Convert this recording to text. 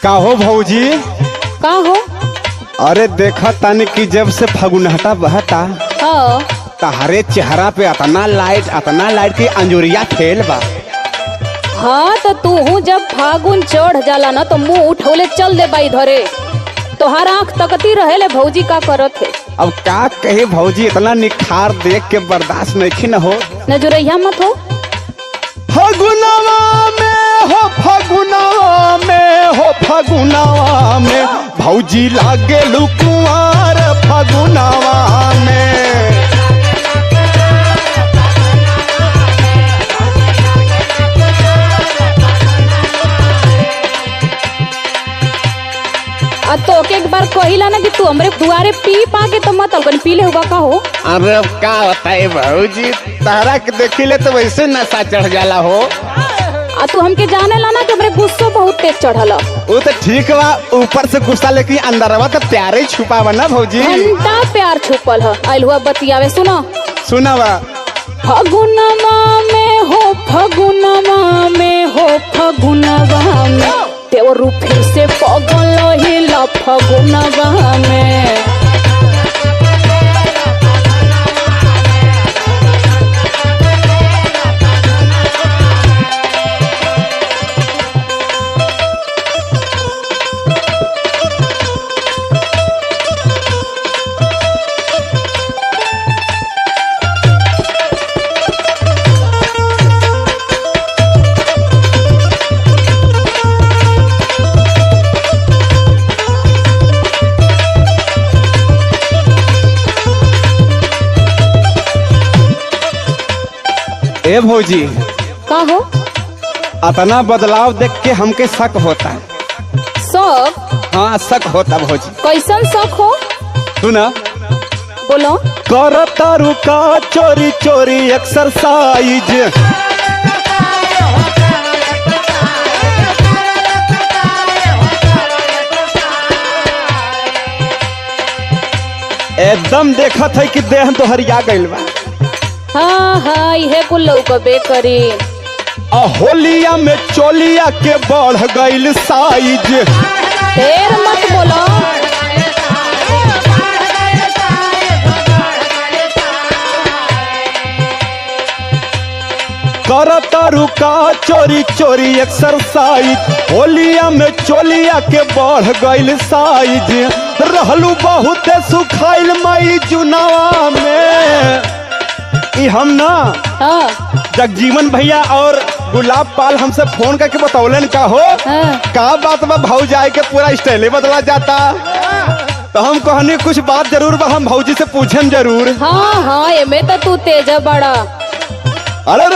का हो भौजी? का हो? अरे देखा तन की जब से फगुनहटा बहता हाँ। तहरे चेहरा पे अतना लाइट की अंजुरिया खेल बा। हाँ तो तू हूँ जब फागुन चढ़ जाला ना तो मुंह उठौले चल दे बाई धरे। तोहार आँख तकती रहेले भौजी का करत है। अब का कहे भौजी, इतना निखार देख के बर्दाश्त नहीं न हो। नजुरैया मत हो। फगुनवा में भौजी लागे लुकुआर फगुनवा में। तो के एक बार कहिला ना कि तू हमरे दुआरे पी पाके तो मत अलगन पी ले हुआ का हो। अरे अब का होता है भौजी, तारा के देखिले तो वैसे नशा चढ़ जाला हो। तू हमके जाने ला ना कि हमरे गुस्सा बहुत तेज चढ़ल। वो तो ठीक बा, ऊपर से गुस्सा लेकिन अंदरवा तो प्यारे छुपा बा ना भौजी। घंटा प्यार छुपल है। आइल हुआ बतियावे सुनो। सुनावा। फगुनवा में हो फगुनवा में तेवरू फिर से पगल हिला फगुनवा में। ए भौजी, का हो? अतना बदलाव देख के हमके शक होता है। शक? हाँ शक होता भौजी। कैसन शक हो? सुना। बोलो। करता रुका चोरी चोरी एक्सरसाइज। एकदम देखत है कि देह तोहरिया गइल बा। हाँ हाँ इहे कुल लौकबे करी। होलिया में चोलिया के बढ़ गइल साइज। ढेर मत बोलो। करता रुका चोरी चोरी एक्सरसाइज। होलिया में चोलिया के बढ़ गइल साइज। रहलू बहुत सुखाइल मई जुनावा में। हम ना हाँ। जगजीवन भैया और गुलाब पाल हमसे फोन करके बतौलन का हो। हाँ। का बात बा भौजाई के पूरा स्टाइल बदला जाता। तो हम कहनी कुछ बात जरूर बा, हम भौजी से पूछन जरूर। हाँ हाँ एमे तो तू तेज बड़ा। अरे